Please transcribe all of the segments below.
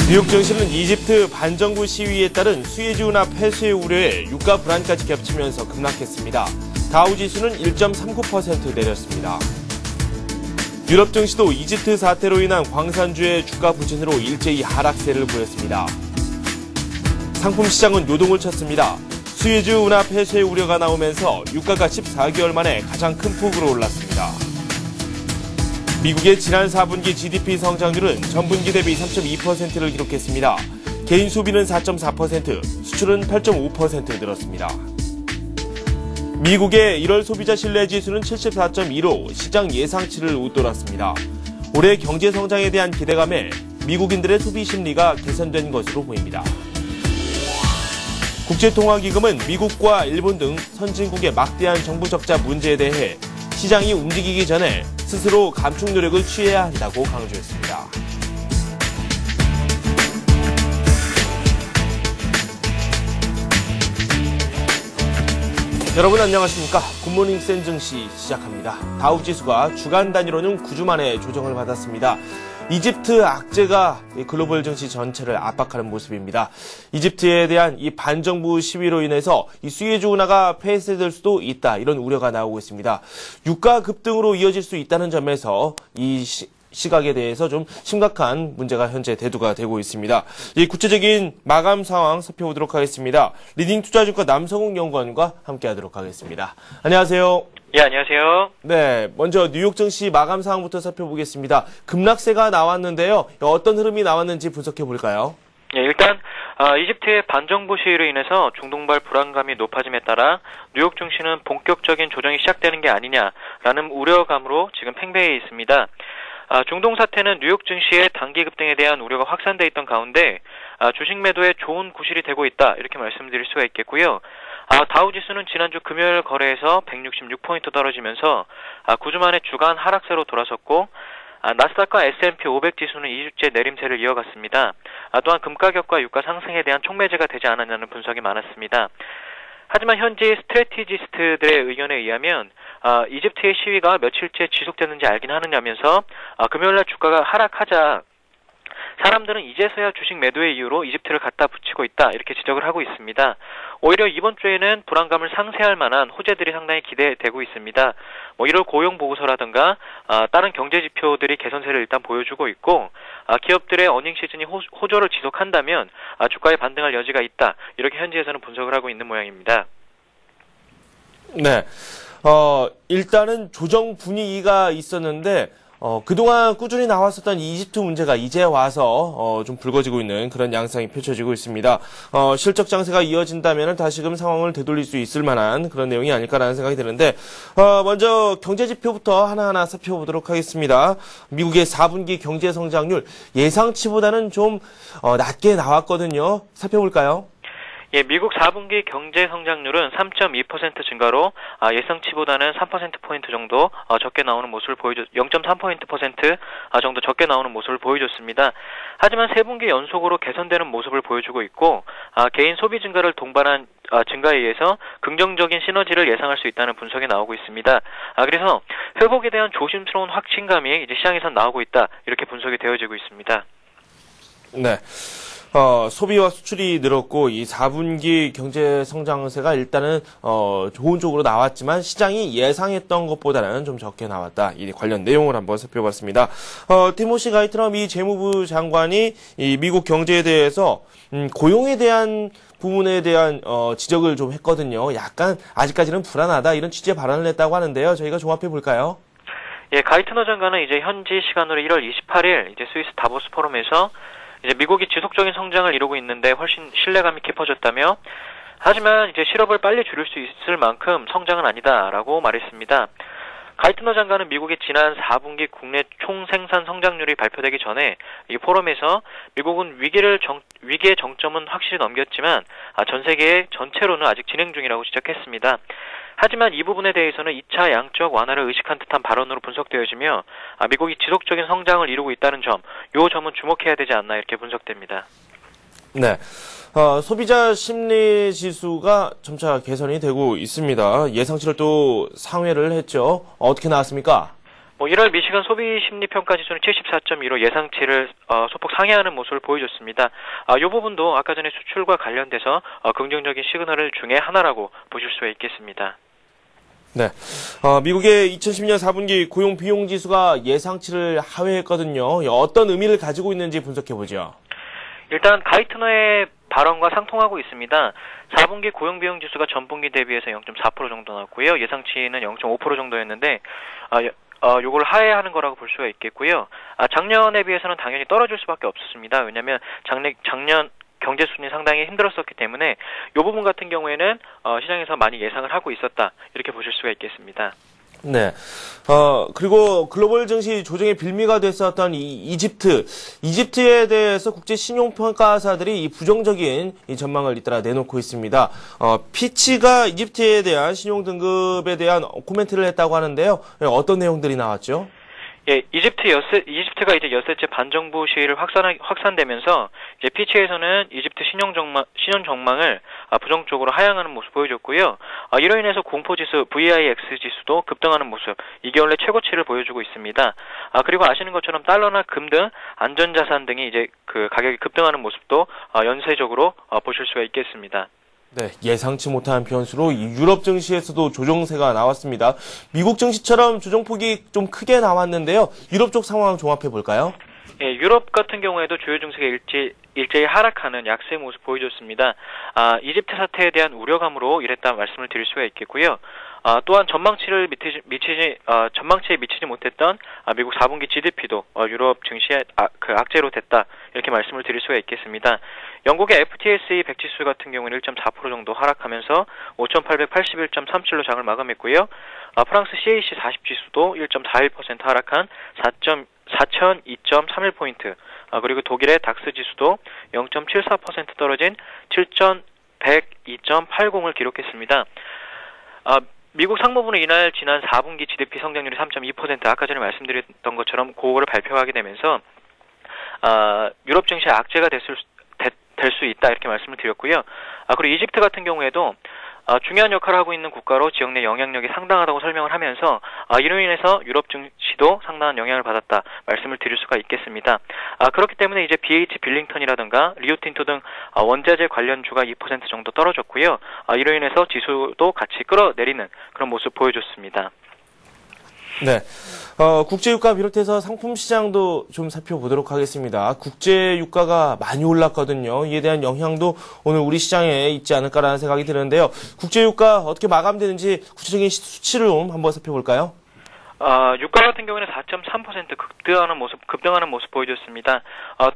뉴욕 증시는 이집트 반정부 시위에 따른 수에즈 운하 폐쇄 우려에 유가 불안까지 겹치면서 급락했습니다. 다우지수는 1.39% 내렸습니다. 유럽 증시도 이집트 사태로 인한 광산주의 주가 부진으로 일제히 하락세를 보였습니다. 상품 시장은 요동을 쳤습니다. 수에즈 운하 폐쇄 우려가 나오면서 유가가 14개월 만에 가장 큰 폭으로 올랐습니다. 미국의 지난 4분기 GDP 성장률은 전분기 대비 3.2%를 기록했습니다. 개인 소비는 4.4%, 수출은 8.5% 늘었습니다. 미국의 1월 소비자 신뢰 지수는 74.2로 시장 예상치를 웃돌았습니다. 올해 경제 성장에 대한 기대감에 미국인들의 소비 심리가 개선된 것으로 보입니다. 국제통화기금은 미국과 일본 등 선진국의 막대한 정부 적자 문제에 대해 시장이 움직이기 전에 스스로 감축 노력을 취해야 한다고 강조했습니다. 여러분 안녕하십니까? 굿모닝 센 증시 시작합니다. 다우지수가 주간 단위로는 9주 만에 조정을 받았습니다. 이집트 악재가 글로벌 증시 전체를 압박하는 모습입니다. 이집트에 대한 이 반정부 시위로 인해서 이 수에즈 운하가 폐쇄될 수도 있다, 이런 우려가 나오고 있습니다. 유가 급등으로 이어질 수 있다는 점에서 이 시각에 대해서 좀 심각한 문제가 현재 대두가 되고 있습니다. 이 구체적인 마감 상황 살펴보도록 하겠습니다. 리딩 투자증권 남성욱 연구원과 함께하도록 하겠습니다. 안녕하세요. 예, 안녕하세요. 네, 먼저 뉴욕 증시 마감 상황부터 살펴보겠습니다. 급락세가 나왔는데요. 어떤 흐름이 나왔는지 분석해 볼까요? 예, 일단 이집트의 반정부 시위로 인해서 중동발 불안감이 높아짐에 따라 뉴욕 증시는 본격적인 조정이 시작되는 게 아니냐라는 우려감으로 지금 팽배해 있습니다. 중동 사태는 뉴욕 증시의 단기 급등에 대한 우려가 확산돼 있던 가운데 주식 매도에 좋은 구실이 되고 있다, 이렇게 말씀드릴 수가 있겠고요. 다우지수는 지난주 금요일 거래에서 166포인트 떨어지면서 9주 만에 주간 하락세로 돌아섰고, 나스닥과 S&P 500 지수는 2주째 내림세를 이어갔습니다. 또한 금가격과 유가 상승에 대한 촉매제가 되지 않았냐는 분석이 많았습니다. 하지만 현지 스트래티지스트들의 의견에 의하면 이집트의 시위가 며칠째 지속되는지 알긴 하느냐면서 금요일날 주가가 하락하자 사람들은 이제서야 주식 매도의 이유로 이집트를 갖다 붙이고 있다, 이렇게 지적을 하고 있습니다. 오히려 이번 주에는 불안감을 상쇄할 만한 호재들이 상당히 기대되고 있습니다. 1월 고용 보고서라든가 다른 경제 지표들이 개선세를 일단 보여주고 있고, 기업들의 어닝 시즌이 호조를 지속한다면 주가에 반등할 여지가 있다, 이렇게 현지에서는 분석을 하고 있는 모양입니다. 네, 일단은 조정 분위기가 있었는데 그동안 꾸준히 나왔었던 이집트 문제가 이제 와서 좀 불거지고 있는 그런 양상이 펼쳐지고 있습니다. 실적 장세가 이어진다면 다시금 상황을 되돌릴 수 있을 만한 그런 내용이 아닐까라는 생각이 드는데, 먼저 경제 지표부터 하나하나 살펴보도록 하겠습니다. 미국의 4분기 경제 성장률 예상치보다는 좀 낮게 나왔거든요. 살펴볼까요? 예, 미국 4분기 경제 성장률은 3.2% 증가로 예상치보다는 3%포인트 정도 적게 나오는 모습을 0.3%포인트 정도 적게 나오는 모습을 보여줬습니다. 하지만 3분기 연속으로 개선되는 모습을 보여주고 있고, 개인 소비 증가를 동반한 증가에 의해서 긍정적인 시너지를 예상할 수 있다는 분석이 나오고 있습니다. 그래서 회복에 대한 조심스러운 확신감이 이제 시장에선 나오고 있다, 이렇게 분석이 되어지고 있습니다. 네. 소비와 수출이 늘었고, 이 4분기 경제 성장세가 일단은, 좋은 쪽으로 나왔지만, 시장이 예상했던 것보다는 좀 적게 나왔다. 이 관련 내용을 한번 살펴봤습니다. 티모시 가이트너 미 재무부 장관이 이 미국 경제에 대해서, 고용에 대한 부분에 대한, 지적을 좀 했거든요. 약간, 아직까지는 불안하다, 이런 취지의 발언을 했다고 하는데요. 저희가 종합해 볼까요? 예, 가이트너 장관은 이제 현지 시간으로 1월 28일, 이제 스위스 다보스 포럼에서 이제 미국이 지속적인 성장을 이루고 있는데 훨씬 신뢰감이 깊어졌다며, 하지만 이제 실업을 빨리 줄일 수 있을 만큼 성장은 아니다라고 말했습니다. 가이트너 장관은 미국의 지난 4분기 국내 총생산 성장률이 발표되기 전에 이 포럼에서 미국은 위기의 정점은 확실히 넘겼지만 전 세계 전체로는 아직 진행 중이라고 지적했습니다. 하지만 이 부분에 대해서는 2차 양적 완화를 의식한 듯한 발언으로 분석되어지며 미국이 지속적인 성장을 이루고 있다는 점, 이 점은 주목해야 되지 않나, 이렇게 분석됩니다. 네. 소비자 심리 지수가 점차 개선이 되고 있습니다. 예상치를 또 상회를 했죠. 어떻게 나왔습니까? 뭐 1월 미시간 소비심리평가지수는 74.2로 예상치를 소폭 상회하는 모습을 보여줬습니다. 이 부분도 아까 전에 수출과 관련돼서 긍정적인 시그널 중에 하나라고 보실 수 있겠습니다. 네. 미국의 2010년 4분기 고용 비용 지수가 예상치를 하회했거든요. 어떤 의미를 가지고 있는지 분석해보죠. 일단 가이트너의 발언과 상통하고 있습니다. 4분기 고용 비용 지수가 전분기 대비해서 0.4% 정도 나왔고요. 예상치는 0.5% 정도였는데 요걸 하회하는 거라고 볼 수가 있겠고요. 작년에 비해서는 당연히 떨어질 수밖에 없었습니다. 왜냐하면 작년 경제 수준이 상당히 힘들었었기 때문에 이 부분 같은 경우에는 시장에서 많이 예상을 하고 있었다, 이렇게 보실 수가 있겠습니다. 네. 그리고 글로벌 증시 조정의 빌미가 됐었던 이집트에 대해서 국제 신용평가사들이 이 부정적인 이 전망을 잇따라 내놓고 있습니다. 피치가 이집트에 대한 신용 등급에 대한 코멘트를 했다고 하는데요. 어떤 내용들이 나왔죠? 예, 이집트가 이제 엿새째 반정부 시위를 확산되면서 이제 피치에서는 이집트 신용 전망을 부정적으로 하향하는 모습 보여줬고요. 이로 인해서 공포지수 VIX 지수도 급등하는 모습, 이게 원래 최고치를 보여주고 있습니다. 그리고 아시는 것처럼 달러나 금 등 안전자산 등이 이제 그 가격이 급등하는 모습도 연쇄적으로 보실 수가 있겠습니다. 네, 예상치 못한 변수로 유럽 증시에서도 조정세가 나왔습니다. 미국 증시처럼 조정폭이 좀 크게 나왔는데요. 유럽 쪽 상황 종합해 볼까요? 예, 유럽 같은 경우에도 주요 증시가 일제히 하락하는 약세 모습 보여줬습니다. 이집트 사태에 대한 우려감으로 이랬다 말씀을 드릴 수가 있겠고요. 또한 전망치에 미치지 못했던 미국 4분기 GDP도 유럽 증시에 악재로 됐다, 이렇게 말씀을 드릴 수가 있겠습니다. 영국의 FTSE 100 지수 같은 경우는 1.4% 정도 하락하면서 5,881.37로 장을 마감했고요. 프랑스 CAC 40 지수도 1.41% 하락한 4,002.31포인트, 그리고 독일의 닥스 지수도 0.74% 떨어진 7,102.80을 기록했습니다. 미국 상무부는 이날 지난 4분기 GDP 성장률이 3.2%, 아까 전에 말씀드렸던 것처럼 그거를 발표하게 되면서 유럽 증시에 악재가 될 수 있다, 이렇게 말씀을 드렸고요. 그리고 이집트 같은 경우에도 중요한 역할을 하고 있는 국가로 지역 내 영향력이 상당하다고 설명을 하면서 이로 인해서 유럽 증시도 상당한 영향을 받았다 말씀을 드릴 수가 있겠습니다. 그렇기 때문에 이제 BH 빌링턴이라든가 리오틴토 등 원자재 관련주가 2% 정도 떨어졌고요. 이로 인해서 지수도 같이 끌어내리는 그런 모습 보여줬습니다. 네. 국제유가 비롯해서 상품 시장도 좀 살펴보도록 하겠습니다. 국제유가가 많이 올랐거든요. 이에 대한 영향도 오늘 우리 시장에 있지 않을까라는 생각이 드는데요. 국제유가 어떻게 마감되는지 구체적인 수치를 좀 한번 살펴볼까요? 유가 같은 경우에는 4.3% 급등하는 모습 보여줬습니다.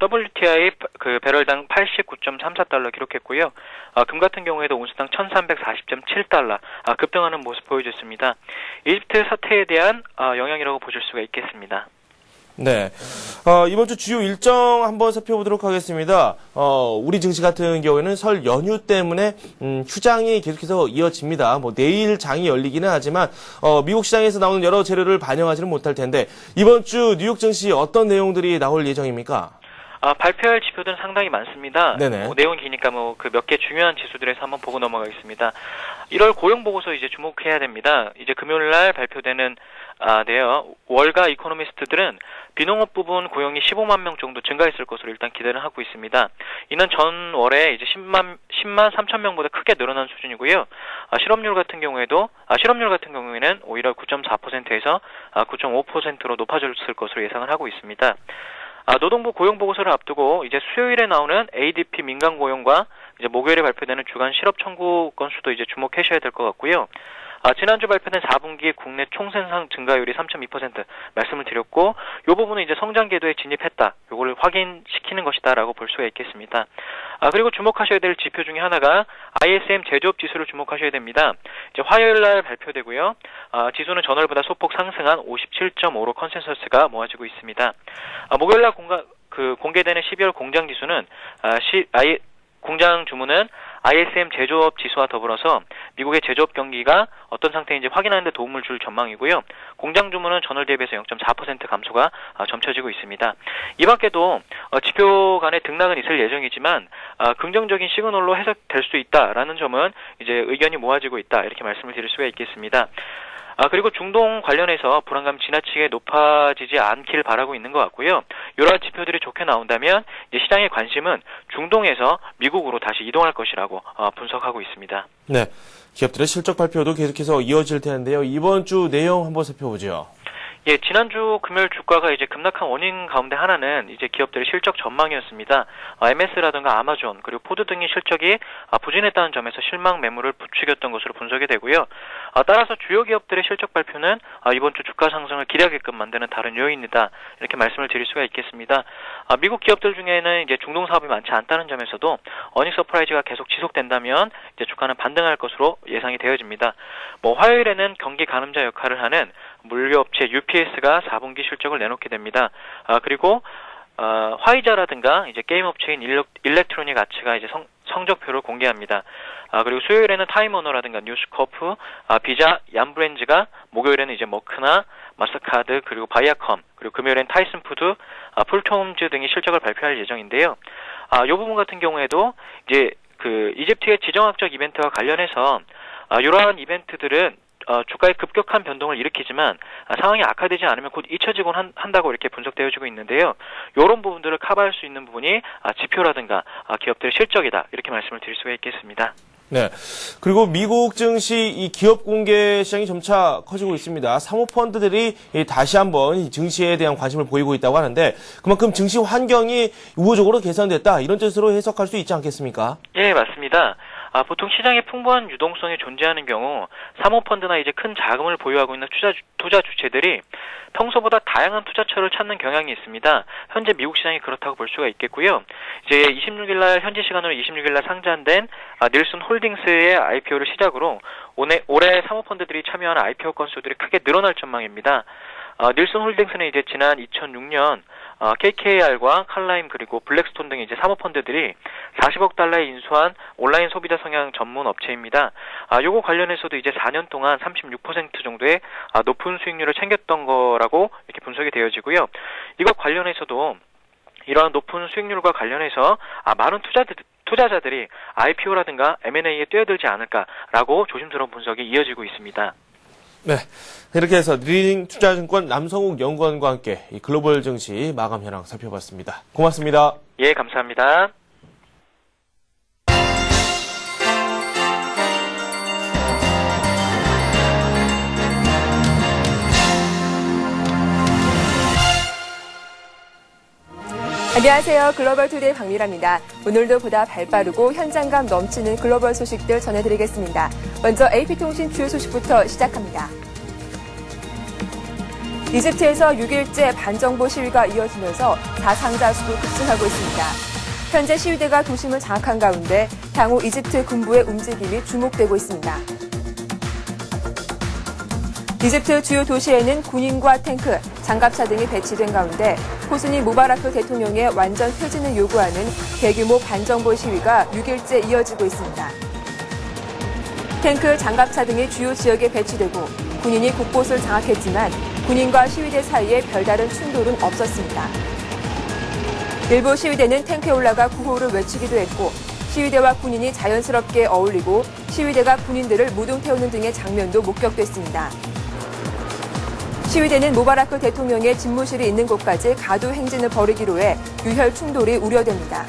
WTI 그 배럴당 89.34달러 기록했고요. 금 같은 경우에도 온스당 1340.7달러 급등하는 모습 보여줬습니다. 이집트 사태에 대한 영향이라고 보실 수가 있겠습니다. 네. 이번 주 주요 일정 한번 살펴보도록 하겠습니다. 우리 증시 같은 경우에는 설 연휴 때문에, 휴장이 계속해서 이어집니다. 내일 장이 열리기는 하지만, 미국 시장에서 나오는 여러 재료를 반영하지는 못할 텐데, 이번 주 뉴욕 증시 어떤 내용들이 나올 예정입니까? 발표할 지표들은 상당히 많습니다. 네네. 내용이 기니까 그 몇 개 중요한 지수들에서 한번 보고 넘어가겠습니다. 1월 고용 보고서 이제 주목해야 됩니다. 이제 금요일 날 발표되는 네요. 월가 이코노미스트들은 비농업 부분 고용이 15만 명 정도 증가했을 것으로 일단 기대를 하고 있습니다. 이는 전월에 이제 10만 3천 명보다 크게 늘어난 수준이고요. 실업률 같은 경우에는 오히려 9.4%에서 9.5%로 높아졌을 것으로 예상을 하고 있습니다. 노동부 고용 보고서를 앞두고 이제 수요일에 나오는 ADP 민간 고용과 이제 목요일에 발표되는 주간 실업 청구 건수도 이제 주목하셔야 될 것 같고요. 지난주 발표된 4분기 국내 총생산 증가율이 3.2% 말씀을 드렸고, 이 부분은 이제 성장 궤도에 진입했다, 요거를 확인시키는 것이다라고 볼 수가 있겠습니다. 그리고 주목하셔야 될 지표 중에 하나가 ISM 제조업 지수를 주목하셔야 됩니다. 이제 화요일 날 발표되고요. 지수는 전월보다 소폭 상승한 57.5로 컨센서스가 모아지고 있습니다. 목요일 날 공개되는 12월 공장 지수는 공장 주문은 ISM 제조업 지수와 더불어서 미국의 제조업 경기가 어떤 상태인지 확인하는 데 도움을 줄 전망이고요. 공장 주문은 전월 대비해서 0.4% 감소가 점쳐지고 있습니다. 이 밖에도 지표 간의 등락은 있을 예정이지만 긍정적인 시그널로 해석될 수 있다라는 점은 이제 의견이 모아지고 있다, 이렇게 말씀을 드릴 수가 있겠습니다. 그리고 중동 관련해서 불안감이 지나치게 높아지지 않길 바라고 있는 것 같고요. 이러한 지표들이 좋게 나온다면 이제 시장의 관심은 중동에서 미국으로 다시 이동할 것이라고 분석하고 있습니다. 네, 기업들의 실적 발표도 계속해서 이어질 텐데요. 이번 주 내용 한번 살펴보죠. 예, 지난주 금요일 주가가 이제 급락한 원인 가운데 하나는 이제 기업들의 실적 전망이었습니다. MS라든가 아마존 그리고 포드 등의 실적이 부진했다는 점에서 실망 매물을 부추겼던 것으로 분석이 되고요. 따라서 주요 기업들의 실적 발표는 이번 주 주가 상승을 기대하게끔 만드는 다른 요인이다. 이렇게 말씀을 드릴 수가 있겠습니다. 미국 기업들 중에는 이제 중동 사업이 많지 않다는 점에서도 어닝 서프라이즈가 계속 지속된다면 이제 주가는 반등할 것으로 예상이 되어집니다. 화요일에는 경기 가늠자 역할을 하는 물류업체 UPS가 4분기 실적을 내놓게 됩니다. 그리고 화이자라든가 이제 게임 업체인 일렉트로닉 아츠가 이제 성적표를 공개합니다. 그리고 수요일에는 타임워너라든가 뉴스코프, 비자, 얀브랜즈가, 목요일에는 이제 머크나 마스터카드 그리고 바이아컴, 그리고 금요일엔 타이슨푸드, 풀톰즈 등이 실적을 발표할 예정인데요. 이 부분 같은 경우에도 이제 그 이집트의 지정학적 이벤트와 관련해서 이러한 이벤트들은 주가의 급격한 변동을 일으키지만 상황이 악화되지 않으면 곧 잊혀지곤 한다고 이렇게 분석되어지고 있는데요. 이런 부분들을 커버할 수 있는 부분이 지표라든가 기업들의 실적이다. 이렇게 말씀을 드릴 수가 있겠습니다. 네. 그리고 미국 증시 이 기업 공개 시장이 점차 커지고 있습니다. 사모펀드들이 다시 한번 이 증시에 대한 관심을 보이고 있다고 하는데 그만큼 증시 환경이 우호적으로 개선됐다. 이런 뜻으로 해석할 수 있지 않겠습니까? 예, 맞습니다. 보통 시장에 풍부한 유동성이 존재하는 경우 사모펀드나 이제 큰 자금을 보유하고 있는 투자 주체들이 평소보다 다양한 투자처를 찾는 경향이 있습니다. 현재 미국 시장이 그렇다고 볼 수가 있겠고요. 이제 26일날 현지 시간으로 26일날 상장된 닐슨 홀딩스의 IPO를 시작으로 올해 사모펀드들이 참여하는 IPO 건수들이 크게 늘어날 전망입니다. 닐슨 홀딩스는 이제 지난 2006년 KKR과 칼라임 그리고 블랙스톤 등의 이제 사모펀드들이 40억 달러에 인수한 온라인 소비자 성향 전문 업체입니다. 요거 관련해서도 이제 4년 동안 36% 정도의 높은 수익률을 챙겼던 거라고 이렇게 분석이 되어지고요. 이것 관련해서도 이러한 높은 수익률과 관련해서 많은 투자자들이 IPO라든가 M&A에 뛰어들지 않을까라고 조심스러운 분석이 이어지고 있습니다. 네, 이렇게 해서 리딩 투자증권 남성욱 연구원과 함께 이 글로벌 증시 마감 현황 살펴봤습니다. 고맙습니다. 예, 감사합니다. 안녕하세요. 글로벌투데이 박미라입니다. 오늘도 보다 발빠르고 현장감 넘치는 글로벌 소식들 전해드리겠습니다. 먼저 AP통신 주요 소식부터 시작합니다. 이집트에서 6일째 반정부 시위가 이어지면서 사상자 수도 급증하고 있습니다. 현재 시위대가 도심을 장악한 가운데 향후 이집트 군부의 움직임이 주목되고 있습니다. 이집트 주요 도시에는 군인과 탱크, 장갑차 등이 배치된 가운데 호스니 무바라크 대통령의 완전 퇴진을 요구하는 대규모 반정부 시위가 6일째 이어지고 있습니다. 탱크, 장갑차 등이 주요 지역에 배치되고 군인이 곳곳을 장악했지만 군인과 시위대 사이에 별다른 충돌은 없었습니다. 일부 시위대는 탱크에 올라가 구호를 외치기도 했고 시위대와 군인이 자연스럽게 어울리고 시위대가 군인들을 무등 태우는 등의 장면도 목격됐습니다. 시위대는 무바라크 대통령의 집무실이 있는 곳까지 가두 행진을 벌이기로 해 유혈 충돌이 우려됩니다.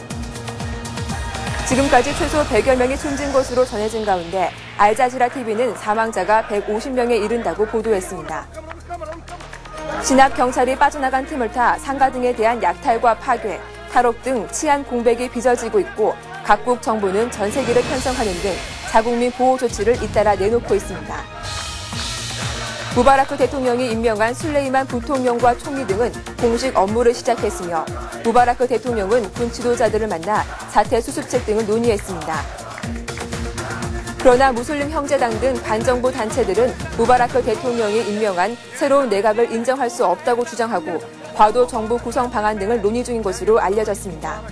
지금까지 최소 100여 명이 숨진 것으로 전해진 가운데 알자지라 TV는 사망자가 150명에 이른다고 보도했습니다. 진압 경찰이 빠져나간 틈을 타 상가 등에 대한 약탈과 파괴, 탈옥 등 치안 공백이 빚어지고 있고 각국 정부는 전세기를 편성하는 등 자국민 보호 조치를 잇따라 내놓고 있습니다. 무바라크 대통령이 임명한 술레이만 부통령과 총리 등은 공식 업무를 시작했으며 무바라크 대통령은 군 지도자들을 만나 사태 수습책 등을 논의했습니다. 그러나 무슬림 형제당 등 반정부 단체들은 무바라크 대통령이 임명한 새로운 내각을 인정할 수 없다고 주장하고 과도 정부 구성 방안 등을 논의 중인 것으로 알려졌습니다.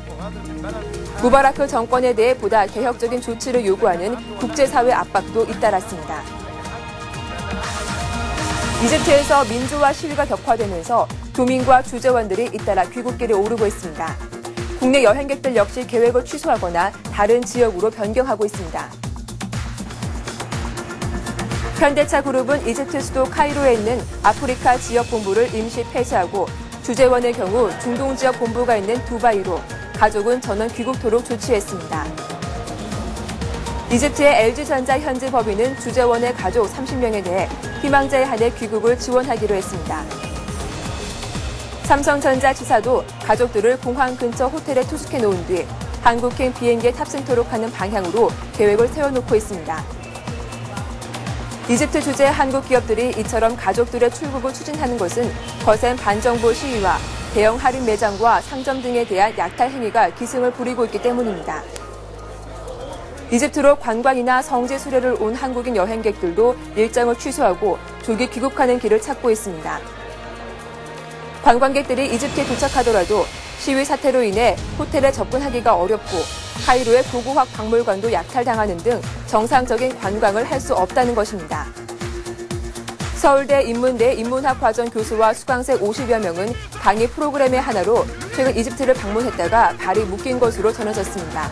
무바라크 정권에 대해 보다 개혁적인 조치를 요구하는 국제사회 압박도 잇따랐습니다. 이집트에서 민주화 시위가 격화되면서 교민과 주재원들이 잇따라 귀국길에 오르고 있습니다. 국내 여행객들 역시 계획을 취소하거나 다른 지역으로 변경하고 있습니다. 현대차 그룹은 이집트 수도 카이로에 있는 아프리카 지역 본부를 임시 폐쇄하고 주재원의 경우 중동 지역 본부가 있는 두바이로, 가족은 전원 귀국토록 조치했습니다. 이집트의 LG전자 현지 법인은 주재원의 가족 30명에 대해 희망자에 한해 귀국을 지원하기로 했습니다. 삼성전자 지사도 가족들을 공항 근처 호텔에 투숙해 놓은 뒤 한국행 비행기에 탑승토록 하는 방향으로 계획을 세워놓고 있습니다. 이집트 주재 한국 기업들이 이처럼 가족들의 출국을 추진하는 것은 거센 반정부 시위와 대형 할인 매장과 상점 등에 대한 약탈 행위가 기승을 부리고 있기 때문입니다. 이집트로 관광이나 성지 수료를 온 한국인 여행객들도 일정을 취소하고 조기 귀국하는 길을 찾고 있습니다. 관광객들이 이집트에 도착하더라도 시위 사태로 인해 호텔에 접근하기가 어렵고 카이로의 고고학 박물관도 약탈당하는 등 정상적인 관광을 할 수 없다는 것입니다. 서울대 인문대 인문학 과정 교수와 수강생 50여 명은 강의 프로그램의 하나로 최근 이집트를 방문했다가 발이 묶인 것으로 전해졌습니다.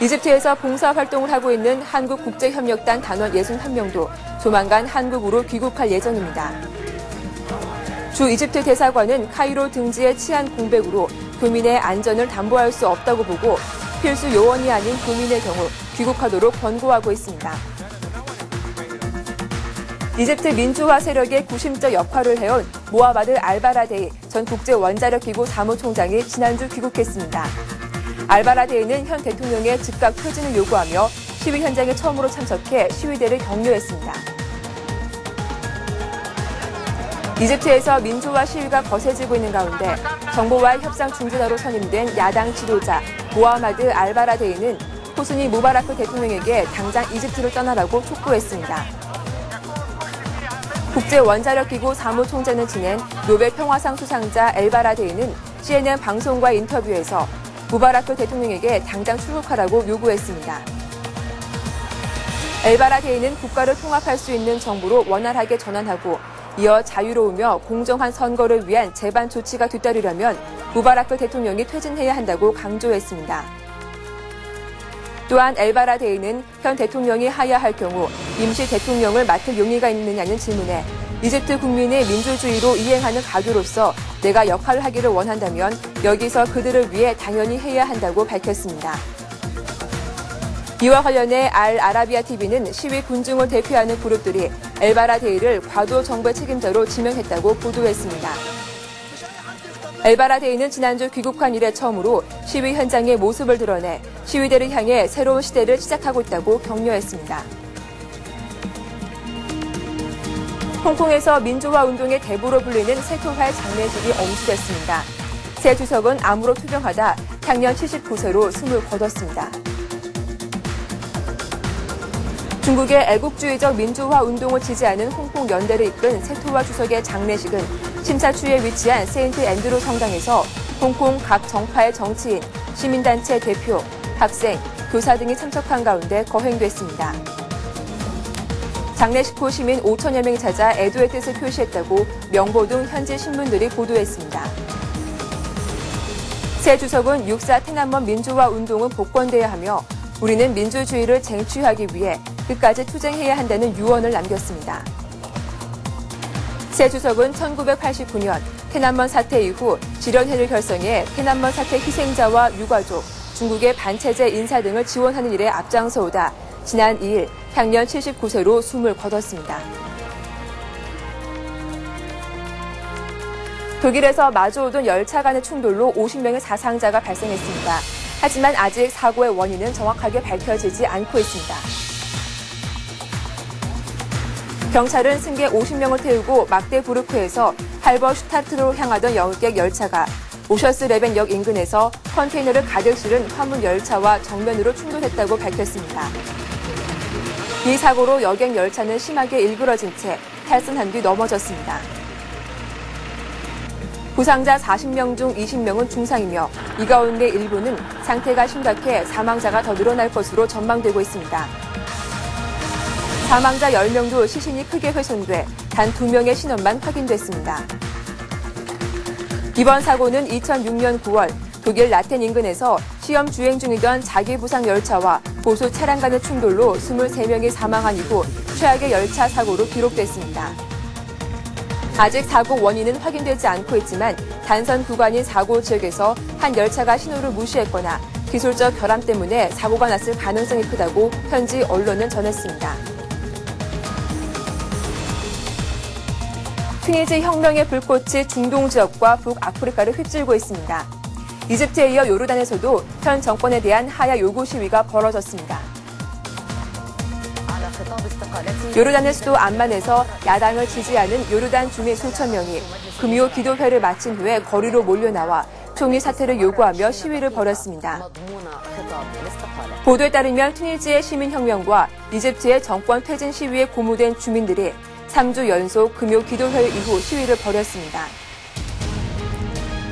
이집트에서 봉사활동을 하고 있는 한국국제협력단 단원 61명도 조만간 한국으로 귀국할 예정입니다. 주 이집트 대사관은 카이로 등지의 치안 공백으로 교민의 안전을 담보할 수 없다고 보고 필수 요원이 아닌 교민의 경우 귀국하도록 권고하고 있습니다. 이집트 민주화 세력의 구심적 역할을 해온 모하마드 알바라데이 전 국제원자력기구 사무총장이 지난주 귀국했습니다. 알바라데이는 현 대통령의 즉각 퇴진을 요구하며 시위 현장에 처음으로 참석해 시위대를 격려했습니다. 이집트에서 민주화 시위가 거세지고 있는 가운데 정부와의 협상 중재자로 선임된 야당 지도자 모하마드 알바라데이는 호스니 무바라크 대통령에게 당장 이집트를 떠나라고 촉구했습니다. 국제원자력기구 사무총장을 지낸 노벨 평화상 수상자 엘바라데이는 CNN 방송과 인터뷰에서 무바라크 대통령에게 당장 출국하라고 요구했습니다. 엘바라데이는 국가를 통합할 수 있는 정부로 원활하게 전환하고 이어 자유로우며 공정한 선거를 위한 재반 조치가 뒤따르려면 무바라크 대통령이 퇴진해야 한다고 강조했습니다. 또한 엘바라데이는 현 대통령이 하야할 경우 임시 대통령을 맡을 용의가 있느냐는 질문에 이집트 국민이 민주주의로 이행하는 가교로서 내가 역할을 하기를 원한다면 여기서 그들을 위해 당연히 해야 한다고 밝혔습니다. 이와 관련해 알 아라비아 TV는 시위 군중을 대표하는 그룹들이 엘바라데이를 과도 정부의 책임자로 지명했다고 보도했습니다. 엘바라데이는 지난주 귀국한 이래 처음으로 시위 현장의 모습을 드러내 시위대를 향해 새로운 시대를 시작하고 있다고 격려했습니다. 홍콩에서 민주화 운동의 대부로 불리는 세토화의 장례식이 엄수됐습니다. 새 주석은 암으로 투병하다 향년 79세로 숨을 거뒀습니다. 중국의 애국주의적 민주화 운동을 지지하는 홍콩 연대를 이끈 세토화 주석의 장례식은 심사추에 위치한 세인트 앤드루 성당에서 홍콩 각 정파의 정치인, 시민단체 대표, 학생, 교사 등이 참석한 가운데 거행됐습니다. 장례식 후 시민 5천여 명이 찾아 애도의 뜻을 표시했다고 명보 등 현지 신문들이 보도했습니다. 새 주석은 6.4 天安문 민주화 운동은 복권돼야 하며 우리는 민주주의를 쟁취하기 위해 끝까지 투쟁해야 한다는 유언을 남겼습니다. 새 주석은 1989년天安문 사태 이후 지련회를 결성해天安문 사태 희생자와 유가족, 중국의 반체제 인사 등을 지원하는 일에 앞장서오다 지난 2일 향년 79세로 숨을 거뒀습니다. 독일에서 마주오던 열차 간의 충돌로 50명의 사상자가 발생했습니다. 하지만 아직 사고의 원인은 정확하게 밝혀지지 않고 있습니다. 경찰은 승객 50명을 태우고 magdeburg에서 할버슈타트로 향하던 여객 열차가 오셔스레벤역 인근에서 컨테이너를 가득 실은 화물 열차와 정면으로 충돌했다고 밝혔습니다. 이 사고로 여객 열차는 심하게 일그러진 채 탈선한 뒤 넘어졌습니다. 부상자 40명 중 20명은 중상이며 이 가운데 일부는 상태가 심각해 사망자가 더 늘어날 것으로 전망되고 있습니다. 사망자 10명도 시신이 크게 훼손돼 단 2명의 신원만 확인됐습니다. 이번 사고는 2006년 9월 독일 라텐 인근에서 시험 주행 중이던 자기부상 열차와 보수 차량 간의 충돌로 23명이 사망한 이후 최악의 열차 사고로 기록됐습니다. 아직 사고 원인은 확인되지 않고 있지만 단선 구간인 사고 지역에서 한 열차가 신호를 무시했거나 기술적 결함 때문에 사고가 났을 가능성이 크다고 현지 언론은 전했습니다. 튀니지 혁명의 불꽃이 중동 지역과 북아프리카를 휩쓸고 있습니다. 이집트에 이어 요르단에서도 현 정권에 대한 하야 요구 시위가 벌어졌습니다. 요르단의 수도 암만에서 야당을 지지하는 요르단 주민 수천 명이 금요 기도회를 마친 후에 거리로 몰려나와 총리 사퇴를 요구하며 시위를 벌였습니다. 보도에 따르면 튀니지의 시민혁명과 이집트의 정권 퇴진 시위에 고무된 주민들이 3주 연속 금요 기도회 이후 시위를 벌였습니다.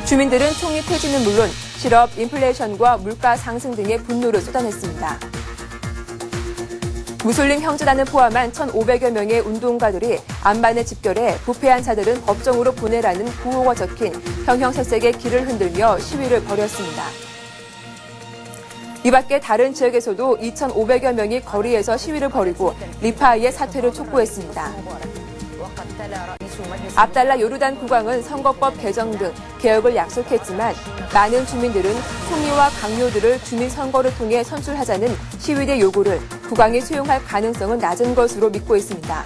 주민들은 총리 퇴진은 물론 실업, 인플레이션과 물가 상승 등의 분노를 쏟아냈습니다. 무슬림 형제단을 포함한 1,500여 명의 운동가들이 암만에 집결해 부패한 자들은 법정으로 보내라는 구호가 적힌 형형색색의 길을 흔들며 시위를 벌였습니다. 이 밖에 다른 지역에서도 2,500여 명이 거리에서 시위를 벌이고 리파이의 사퇴를 촉구했습니다. 압달라 요르단 국왕은 선거법 개정 등 개혁을 약속했지만 많은 주민들은 총리와 강요들을 주민 선거를 통해 선출하자는 시위대 요구를 국왕이 수용할 가능성은 낮은 것으로 믿고 있습니다.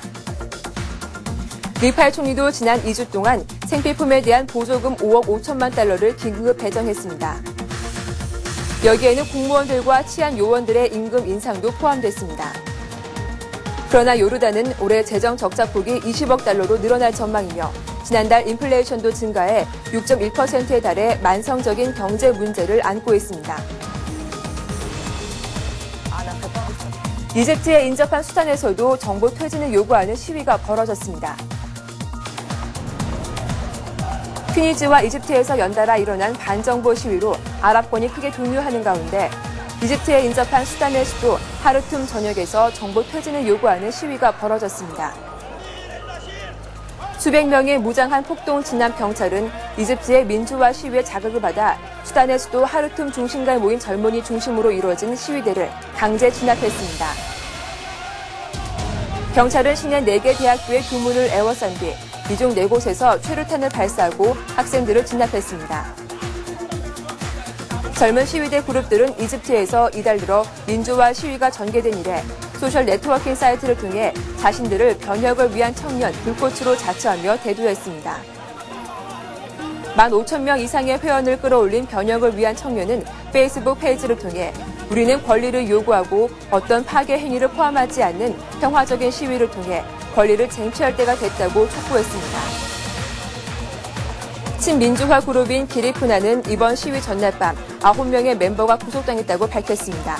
리파이 총리도 지난 2주 동안 생필품에 대한 보조금 5억 5천만 달러를 긴급 배정했습니다. 여기에는 공무원들과 치안 요원들의 임금 인상도 포함됐습니다. 그러나 요르단은 올해 재정 적자폭이 20억 달러로 늘어날 전망이며 지난달 인플레이션도 증가해 6.1%에 달해 만성적인 경제 문제를 안고 있습니다. 이집트에 인접한 수단에서도 정부 퇴진을 요구하는 시위가 벌어졌습니다. 튀니지와 이집트에서 연달아 일어난 반정부 시위로 아랍권이 크게 분노하는 가운데 이집트에 인접한 수단의 수도 하르툼 전역에서 정부 퇴진을 요구하는 시위가 벌어졌습니다. 수백 명의 무장한 폭동 진압 경찰은 이집트의 민주화 시위에 자극을 받아 수단의 수도 하르툼 중심가에 모인 젊은이 중심으로 이루어진 시위대를 강제 진압했습니다. 경찰은 시내 4개 대학교의 교문을 에워싼 뒤 이중 4곳에서 최루탄을 발사하고 학생들을 진압했습니다. 젊은 시위대 그룹들은 이집트에서 이달 들어 민주화 시위가 전개된 이래 소셜 네트워킹 사이트를 통해 자신들을 변혁을 위한 청년 불꽃으로 자처하며 대두했습니다. 15,000명 이상의 회원을 끌어올린 변혁을 위한 청년은 페이스북 페이지를 통해 우리는 권리를 요구하고 어떤 파괴 행위를 포함하지 않는 평화적인 시위를 통해 권리를 쟁취할 때가 됐다고 촉구했습니다. 친민주화 그룹인 기리푸나는 이번 시위 전날 밤 9명의 멤버가 구속당했다고 밝혔습니다.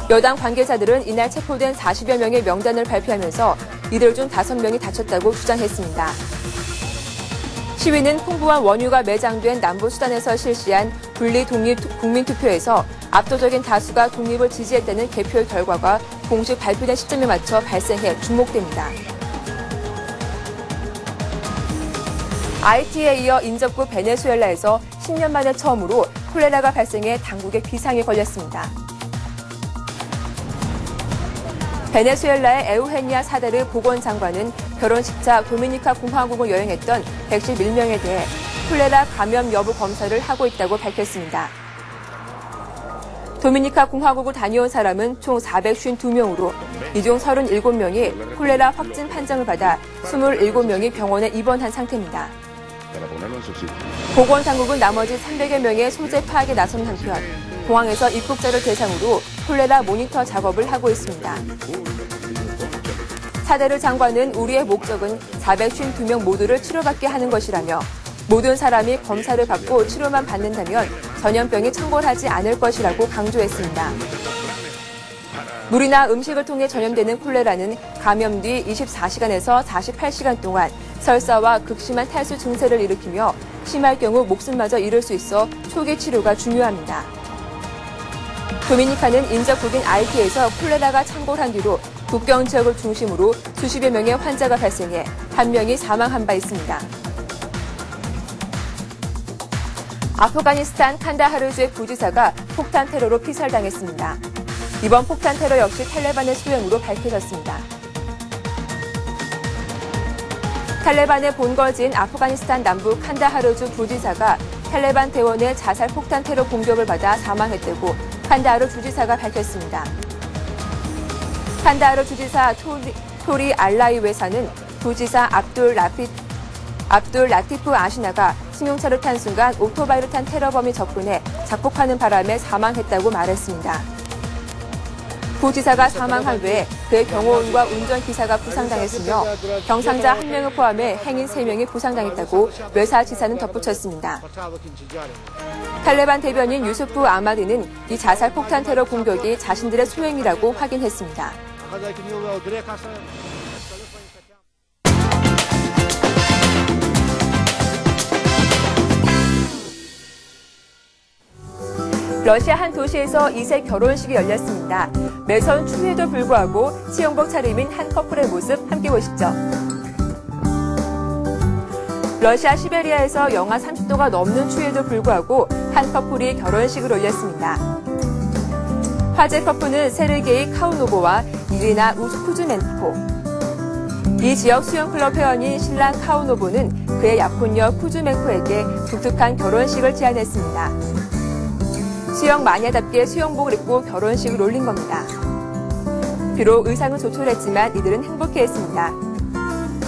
여당 관계자들은 이날 체포된 40여 명의 명단을 발표하면서 이들 중 5명이 다쳤다고 주장했습니다. 시위는 풍부한 원유가 매장된 남부수단에서 실시한 분리 독립 국민투표에서 압도적인 다수가 독립을 지지했다는 개표 결과가 공식 발표된 시점에 맞춰 발생해 주목됩니다. 아이티에 이어 인접국 베네수엘라에서 10년 만에 처음으로 콜레라가 발생해 당국에 비상이 걸렸습니다. 베네수엘라의 에우헤니아 사데르 보건장관은 결혼식차 도미니카 공화국을 여행했던 111명에 대해 콜레라 감염 여부 검사를 하고 있다고 밝혔습니다. 도미니카 공화국을 다녀온 사람은 총 452명으로 이 중 37명이 콜레라 확진 판정을 받아 27명이 병원에 입원한 상태입니다. 보건당국은 나머지 300여 명의 소재 파악에 나선 한편 공항에서 입국자를 대상으로 콜레라 모니터 작업을 하고 있습니다. 사데르 장관은 우리의 목적은 452명 모두를 치료받게 하는 것이라며 모든 사람이 검사를 받고 치료만 받는다면 전염병이 창궐하지 않을 것이라고 강조했습니다. 물이나 음식을 통해 전염되는 콜레라는 감염 뒤 24시간에서 48시간 동안 설사와 극심한 탈수 증세를 일으키며 심할 경우 목숨마저 잃을 수 있어 초기 치료가 중요합니다. 도미니카는 인접국인 아이티에서 콜레라가 창궐한 뒤로 국경 지역을 중심으로 수십여 명의 환자가 발생해 1명이 사망한 바 있습니다. 아프가니스탄 칸다하르주의 부지사가 폭탄 테러로 피살당했습니다. 이번 폭탄 테러 역시 탈레반의 소행으로 밝혀졌습니다. 탈레반의 본거지인 아프가니스탄 남부 칸다하르주 부지사가 탈레반 대원의 자살 폭탄 테러 공격을 받아 사망했다고 칸다하르 주지사가 밝혔습니다. 칸다하르 주지사 토리 알라이 외사는 부지사 압둘 라티프 아시나가 승용차를 탄 순간 오토바이를 탄 테러범이 접근해 작폭하는 바람에 사망했다고 말했습니다. 부지사가 사망한 외에 그의 경호원과 운전기사가 부상당했으며 경상자 1명을 포함해 행인 3명이 부상당했다고 외사 지사는 덧붙였습니다. 탈레반 대변인 유수프 아마디는 이 자살 폭탄 테러 공격이 자신들의 소행이라고 확인했습니다. 러시아 한 도시에서 2세 결혼식이 열렸습니다. 매선 추위에도 불구하고 수영복 차림인 한 커플의 모습 함께 보시죠. 러시아 시베리아에서 영하 30도가 넘는 추위에도 불구하고 한 커플이 결혼식을 올렸습니다. 화제 커플은 세르게이 카우노보와 이리나 쿠즈멘코. 이 지역 수영클럽 회원인 신랑 카우노보는 그의 약혼녀 쿠즈멘코에게 독특한 결혼식을 제안했습니다. 수영 마니아답게 수영복을 입고 결혼식을 올린 겁니다. 비록 의상은 조촐했지만 이들은 행복해했습니다.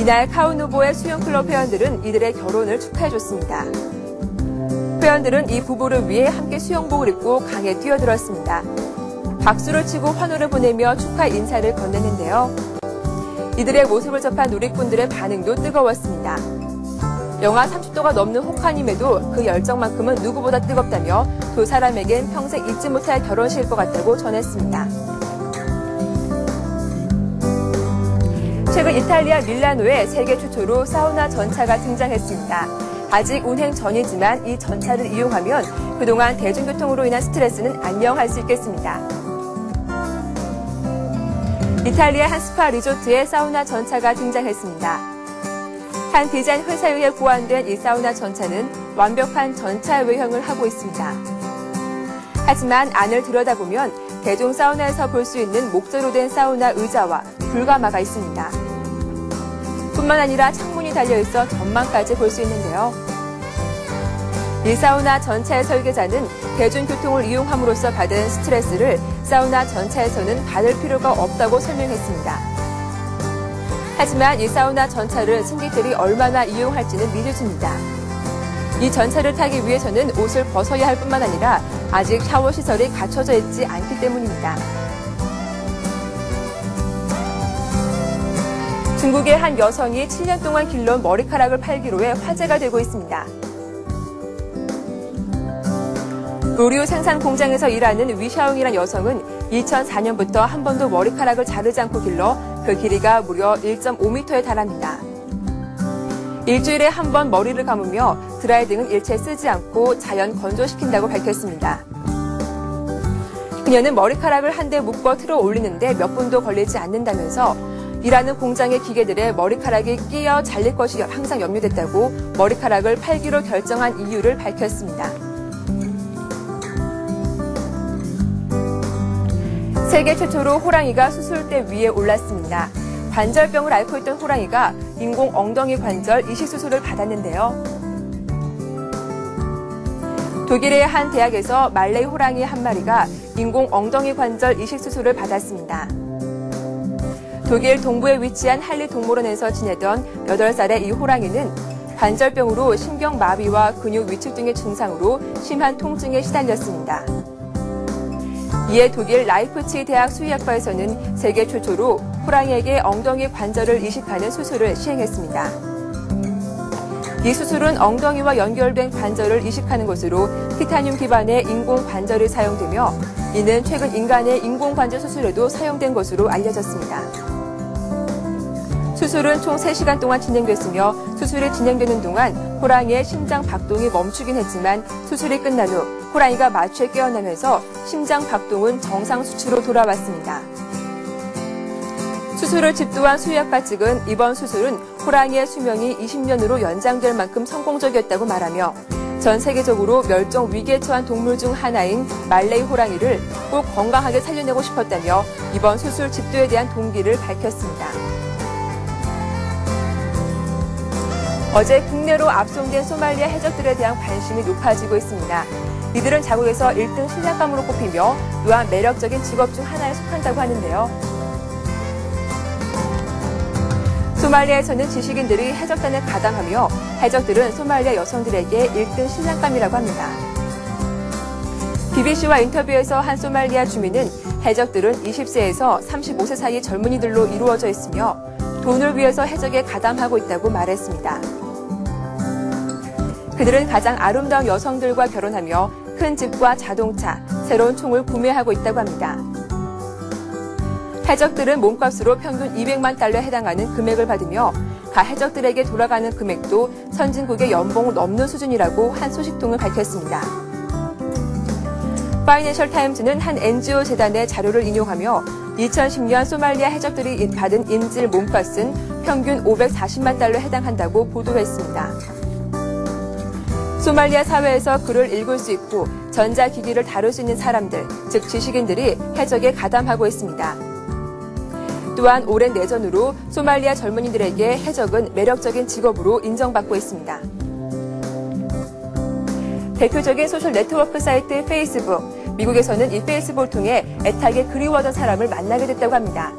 이날 카우노보의 수영클럽 회원들은 이들의 결혼을 축하해줬습니다. 회원들은 이 부부를 위해 함께 수영복을 입고 강에 뛰어들었습니다. 박수를 치고 환호를 보내며 축하 인사를 건넸는데요. 이들의 모습을 접한 누리꾼들의 반응도 뜨거웠습니다. 영하 30도가 넘는 혹한임에도 그 열정만큼은 누구보다 뜨겁다며 두 사람에겐 평생 잊지 못할 결혼식일 것 같다고 전했습니다. 최근 이탈리아 밀라노에 세계 최초로 사우나 전차가 등장했습니다. 아직 운행 전이지만 이 전차를 이용하면 그동안 대중교통으로 인한 스트레스는 안녕할 수 있겠습니다. 이탈리아 한 스파 리조트에 사우나 전차가 등장했습니다. 한 디자인 회사에 의해 고안된 이 사우나 전차는 완벽한 전차 외형을 하고 있습니다. 하지만 안을 들여다보면 대중 사우나에서 볼 수 있는 목재로 된 사우나 의자와 불가마가 있습니다. 뿐만 아니라 창문이 달려있어 전망까지 볼 수 있는데요. 이 사우나 전차의 설계자는 대중교통을 이용함으로써 받은 스트레스를 사우나 전차에서는 받을 필요가 없다고 설명했습니다. 하지만 이 사우나 전차를 승객들이 얼마나 이용할지는 미지수입니다. 이 전차를 타기 위해서는 옷을 벗어야 할 뿐만 아니라 아직 샤워 시설이 갖춰져 있지 않기 때문입니다. 중국의 한 여성이 7년 동안 길러온 머리카락을 팔기로 해 화제가 되고 있습니다. 의류 생산 공장에서 일하는 위샤웅이라는 여성은 2004년부터 한 번도 머리카락을 자르지 않고 길러 그 길이가 무려 1.5m에 달합니다. 일주일에 한 번 머리를 감으며 드라이 등은 일체 쓰지 않고 자연 건조시킨다고 밝혔습니다. 그녀는 머리카락을 한 대 묶어 틀어 올리는데 몇 분도 걸리지 않는다면서 일하는 공장의 기계들에 머리카락이 끼어 잘릴 것이 항상 염려됐다고 머리카락을 팔기로 결정한 이유를 밝혔습니다. 세계 최초로 호랑이가 수술대 위에 올랐습니다. 관절병을 앓고 있던 호랑이가 인공 엉덩이 관절 이식 수술을 받았는데요. 독일의 한 대학에서 말레이 호랑이 한 마리가 인공 엉덩이 관절 이식 수술을 받았습니다. 독일 동부에 위치한 할리 동물원에서 지내던 8살의 이 호랑이는 관절병으로 신경마비와 근육 위축 등의 증상으로 심한 통증에 시달렸습니다. 이에 독일 라이프치히 대학 수의학과에서는 세계 최초로 호랑이에게 엉덩이 관절을 이식하는 수술을 시행했습니다. 이 수술은 엉덩이와 연결된 관절을 이식하는 것으로 티타늄 기반의 인공 관절이 사용되며 이는 최근 인간의 인공 관절 수술에도 사용된 것으로 알려졌습니다. 수술은 총 3시간 동안 진행됐으며 수술이 진행되는 동안 호랑이의 심장 박동이 멈추긴 했지만 수술이 끝난 후 호랑이가 마취에 깨어나면서 심장 박동은 정상 수치로 돌아왔습니다. 수술을 집도한 수의학과 측은 이번 수술은 호랑이의 수명이 20년으로 연장될 만큼 성공적이었다고 말하며 전 세계적으로 멸종 위기에 처한 동물 중 하나인 말레이 호랑이를 꼭 건강하게 살려내고 싶었다며 이번 수술 집도에 대한 동기를 밝혔습니다. 어제 국내로 압송된 소말리아 해적들에 대한 관심이 높아지고 있습니다. 이들은 자국에서 1등 신랑감으로 꼽히며 또한 매력적인 직업 중 하나에 속한다고 하는데요. 소말리아에서는 지식인들이 해적단을 가담하며 해적들은 소말리아 여성들에게 1등 신랑감이라고 합니다. BBC와 인터뷰에서 한 소말리아 주민은 해적들은 20세에서 35세 사이 젊은이들로 이루어져 있으며 돈을 위해서 해적에 가담하고 있다고 말했습니다. 그들은 가장 아름다운 여성들과 결혼하며 큰 집과 자동차, 새로운 총을 구매하고 있다고 합니다. 해적들은 몸값으로 평균 200만 달러에 해당하는 금액을 받으며 해적들에게 돌아가는 금액도 선진국의 연봉을 넘는 수준이라고 한 소식통은 밝혔습니다. 파이낸셜 타임즈는 한 NGO 재단의 자료를 인용하며 2010년 소말리아 해적들이 받은 인질 몸값은 평균 540만 달러에 해당한다고 보도했습니다. 소말리아 사회에서 글을 읽을 수 있고 전자기기를 다룰 수 있는 사람들, 즉 지식인들이 해적에 가담하고 있습니다. 또한 오랜 내전으로 소말리아 젊은이들에게 해적은 매력적인 직업으로 인정받고 있습니다. 대표적인 소셜 네트워크 사이트 페이스북. 미국에서는 이 페이스북을 통해 애타게 그리워하던 사람을 만나게 됐다고 합니다.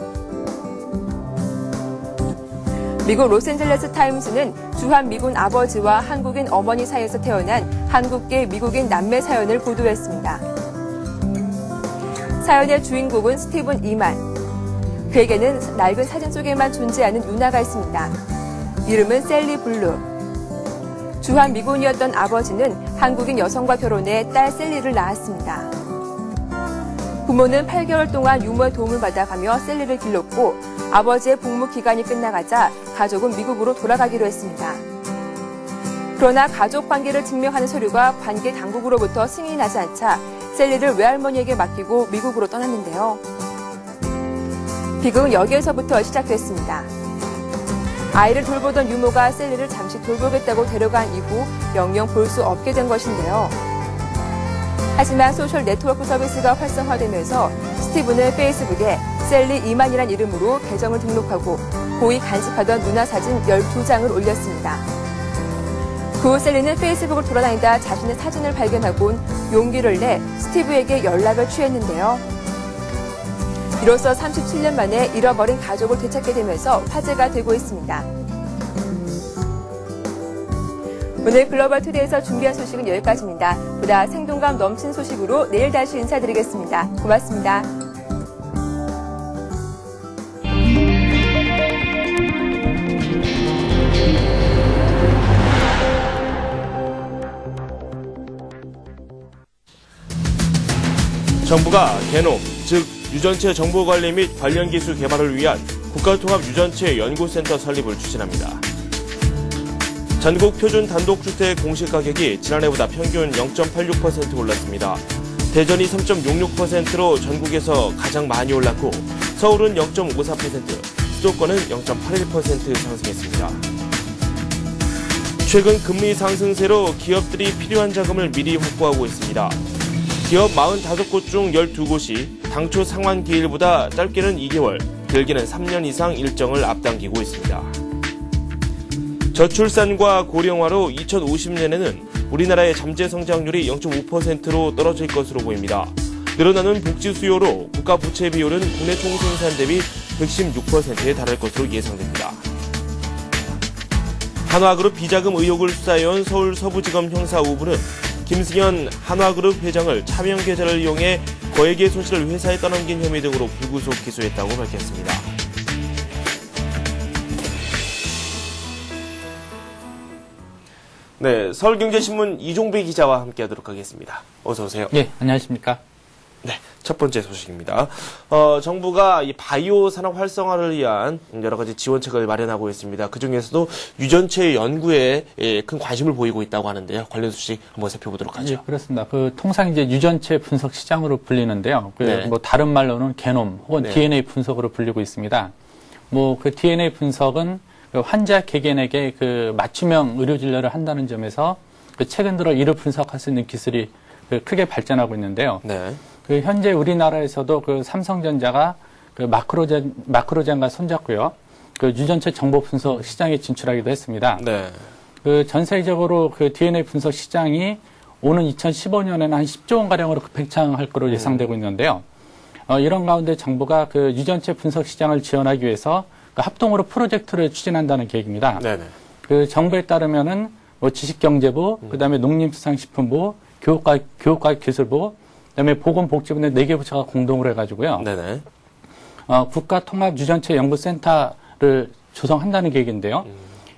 미국 로스앤젤레스 타임스는 주한 미군 아버지와 한국인 어머니 사이에서 태어난 한국계 미국인 남매 사연을 보도했습니다. 사연의 주인공은 스티븐 이만. 그에게는 낡은 사진 속에만 존재하는 누나가 있습니다. 이름은 셀리 블루. 주한 미군이었던 아버지는 한국인 여성과 결혼해 딸 셀리를 낳았습니다. 부모는 8개월 동안 유모의 도움을 받아가며 셀리를 길렀고 아버지의 복무 기간이 끝나가자 가족은 미국으로 돌아가기로 했습니다. 그러나 가족 관계를 증명하는 서류가 관계 당국으로부터 승인이 나지 않자 셀리를 외할머니에게 맡기고 미국으로 떠났는데요. 비극은 여기에서부터 시작됐습니다. 아이를 돌보던 유모가 셀리를 잠시 돌보겠다고 데려간 이후 영영 볼 수 없게 된 것인데요. 하지만 소셜 네트워크 서비스가 활성화되면서 스티븐은 페이스북에 셀리 이만이란 이름으로 계정을 등록하고 고이 간직하던 누나 사진 12장을 올렸습니다. 그 후 셀리는 페이스북을 돌아다니다 자신의 사진을 발견하곤 용기를 내 스티브에게 연락을 취했는데요. 이로써 37년 만에 잃어버린 가족을 되찾게 되면서 화제가 되고 있습니다. 오늘 글로벌 투데이에서 준비한 소식은 여기까지입니다. 보다 생동감 넘친 소식으로 내일 다시 인사드리겠습니다. 고맙습니다. 정부가 게놈, 즉 유전체 정보관리 및 관련 기술 개발을 위한 국가통합유전체 연구센터 설립을 추진합니다. 전국 표준 단독주택 공시가격이 지난해보다 평균 0.86% 올랐습니다. 대전이 3.66%로 전국에서 가장 많이 올랐고 서울은 0.54%, 수도권은 0.81% 상승했습니다. 최근 금리 상승세로 기업들이 필요한 자금을 미리 확보하고 있습니다. 기업 45곳 중 12곳이 당초 상환 기일보다 짧게는 2개월, 길게는 3년 이상 일정을 앞당기고 있습니다. 저출산과 고령화로 2050년에는 우리나라의 잠재 성장률이 0.5%로 떨어질 것으로 보입니다. 늘어나는 복지 수요로 국가 부채 비율은 국내 총생산 대비 116%에 달할 것으로 예상됩니다. 한화그룹 비자금 의혹을 수사해온 서울 서부지검 형사 5부는 김승현 한화그룹 회장을 차명 계좌를 이용해 거액의 손실을 회사에 떠넘긴 혐의 등으로 불구속 기소했다고 밝혔습니다. 네, 서울경제신문 이종배 기자와 함께하도록 하겠습니다. 어서 오세요. 네, 안녕하십니까? 네, 첫 번째 소식입니다. 정부가 이 바이오 산업 활성화를 위한 여러 가지 지원책을 마련하고 있습니다. 그 중에서도 유전체 연구에 큰 관심을 보이고 있다고 하는데요. 관련 소식 한번 살펴보도록 하죠. 네, 그렇습니다. 통상 이제 유전체 분석 시장으로 불리는데요. 네. 다른 말로는 게놈 혹은 네. DNA 분석으로 불리고 있습니다. 그 DNA 분석은 환자 개개인에게 맞춤형 의료 진료를 한다는 점에서 최근 들어 이를 분석할 수 있는 기술이 크게 발전하고 있는데요. 네. 현재 우리나라에서도 삼성전자가 마크로젠과 손잡고요. 유전체 정보 분석 시장에 진출하기도 했습니다. 네. 그 전 세계적으로 그 DNA 분석 시장이 오는 2015년에는 한 10조 원 가량으로 팽창할 것으로 예상되고 있는데요. 이런 가운데 정부가 그 유전체 분석 시장을 지원하기 위해서 그 합동으로 프로젝트를 추진한다는 계획입니다. 네네. 그 정부에 따르면은 뭐 지식경제부, 그다음에 농림수산식품부, 교육과학기술부, 그다음에 보건복지부 내 4개 부처가 공동으로 해가지고요. 네네. 국가통합유전체연구센터를 조성한다는 계획인데요.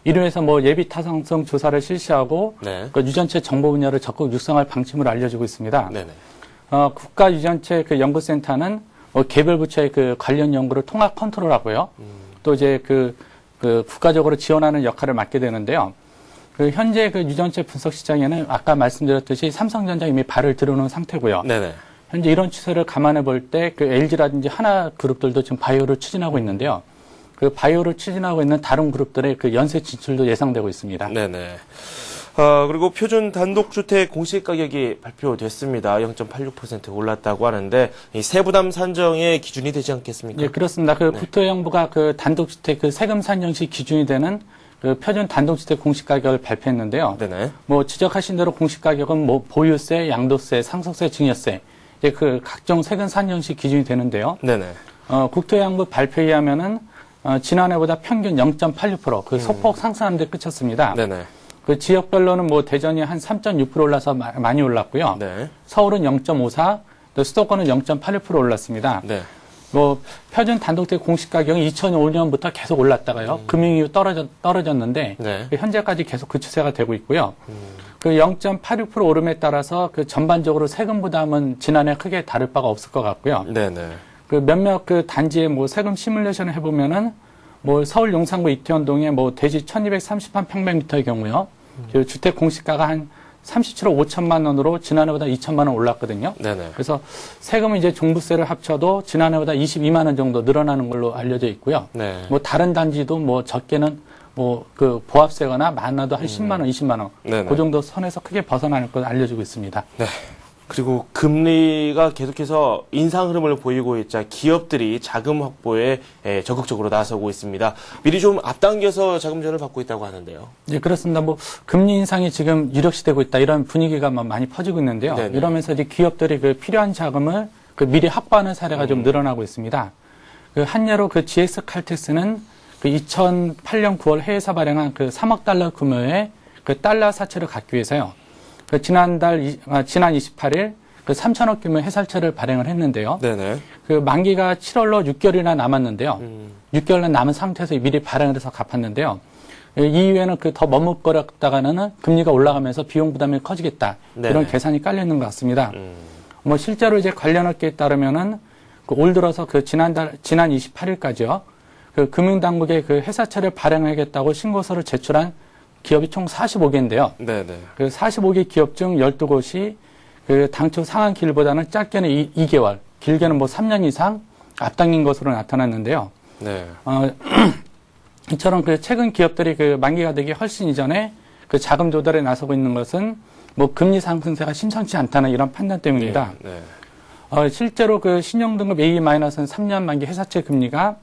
이로 해서 뭐 예비 타당성 조사를 실시하고 네. 그 유전체 정보 분야를 적극 육성할 방침으로 알려지고 있습니다. 네네. 국가유전체 그 연구센터는 개별 부처의 그 관련 연구를 통합 컨트롤하고요. 또 이제 그 국가적으로 지원하는 역할을 맡게 되는데요. 그 현재 그 유전체 분석 시장에는 아까 말씀드렸듯이 삼성전자 이미 발을 들여놓은 상태고요. 네네. 현재 이런 추세를 감안해 볼 때 그 LG라든지 하나 그룹들도 지금 바이오를 추진하고 있는데요. 그 바이오를 추진하고 있는 다른 그룹들의 그 연쇄 진출도 예상되고 있습니다. 네네. 그리고 표준 단독주택 공시 가격이 발표됐습니다. 0.86% 올랐다고 하는데 이 세부담 산정의 기준이 되지 않겠습니까? 예, 그렇습니다. 그 국토해양부가 그 단독주택 그 세금 산정 시 기준이 되는 그 표준 단독주택 공시 가격을 발표했는데요. 네네. 뭐 지적하신 대로 공시 가격은 뭐 보유세, 양도세, 상속세, 증여세 이제 그 각종 세금 산정 시 기준이 되는데요. 네네. 국토해양부 발표에 의하면은 지난해보다 평균 0.86% 그 소폭 상승하는 데 그쳤습니다. 네네. 그 지역별로는 뭐 대전이 한 3.6% 올라서 많이 올랐고요. 네. 서울은 0.54, 또 수도권은 0.81% 올랐습니다. 네. 뭐 표준 단독주택 공시 가격이 2005년부터 계속 올랐다가요. 금융 이후 떨어졌는데 네. 현재까지 계속 그 추세가 되고 있고요. 그 0.86% 오름에 따라서 그 전반적으로 세금 부담은 지난해 크게 다를 바가 없을 것 같고요. 네네. 그 몇몇 그 단지의 뭐 세금 시뮬레이션을 해보면은 뭐 서울 용산구 이태원동에 뭐 대지 1233평방미터의 경우요. 그 주택 공시가가 한 37억 5천만 원으로 지난해보다 2천만 원 올랐거든요. 네네. 그래서 세금은 이제 종부세를 합쳐도 지난해보다 22만 원 정도 늘어나는 걸로 알려져 있고요. 네. 뭐 다른 단지도 뭐 적게는 뭐 그 보합세거나 많아도 한 10만 원, 20만 원. 네네. 그 정도 선에서 크게 벗어나는 걸 알려주고 있습니다. 네. 그리고 금리가 계속해서 인상 흐름을 보이고 있자 기업들이 자금 확보에 적극적으로 나서고 있습니다. 미리 좀 앞당겨서 자금 지원을 받고 있다고 하는데요. 네, 그렇습니다. 뭐 금리 인상이 지금 유력시되고 있다 이런 분위기가 많이 퍼지고 있는데요. 네네. 이러면서 이제 기업들이 그 필요한 자금을 그 미리 확보하는 사례가 좀 늘어나고 있습니다. 그 한 예로 그 GS 칼텍스는 그 2008년 9월 해외에서 발행한 그 3억 달러 규모의 그 달러 사채를 갚기 위해서요. 그 지난 28일 그 3천억 규모 해살처를 발행을 했는데요. 네네. 그 만기가 7월로 6개월이나 남았는데요. 6개월나 남은 상태에서 미리 발행을 해서 갚았는데요. 이후에는 그 더 머뭇거렸다가는 금리가 올라가면서 비용 부담이 커지겠다. 네네. 이런 계산이 깔려 있는 것 같습니다. 뭐 실제로 이제 관련 업계에 따르면은 그 올 들어서 그 지난 28일까지요. 그 금융당국에 그 회사채를 발행하겠다고 신고서를 제출한 기업이 총 45개인데요. 네네. 그 45개 기업 중 12곳이 그 당초 상한 기일보다는 짧게는 2개월, 길게는 뭐 3년 이상 앞당긴 것으로 나타났는데요. 네. 이처럼 그 최근 기업들이 그 만기가 되기 훨씬 이전에 그 자금 조달에 나서고 있는 것은 뭐 금리 상승세가 심상치 않다는 이런 판단 때문입니다. 네. 실제로 그 신용등급 A-는 3년 만기 회사채 금리가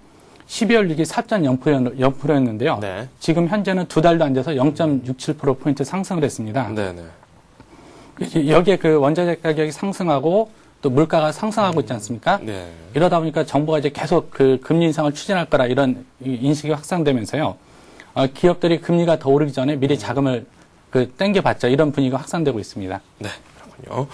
12월 6일 4.0%였는데요. 네. 지금 현재는 2달도 안 돼서 0.67%포인트 상승을 했습니다. 네네. 여기에 그 원자재 가격이 상승하고 또 물가가 상승하고 있지 않습니까? 네. 이러다 보니까 정부가 이제 계속 그 금리 인상을 추진할 거라 이런 인식이 확산되면서요. 기업들이 금리가 더 오르기 전에 미리 자금을 그 땡겨봤자 이런 분위기가 확산되고 있습니다. 네. 그렇군요.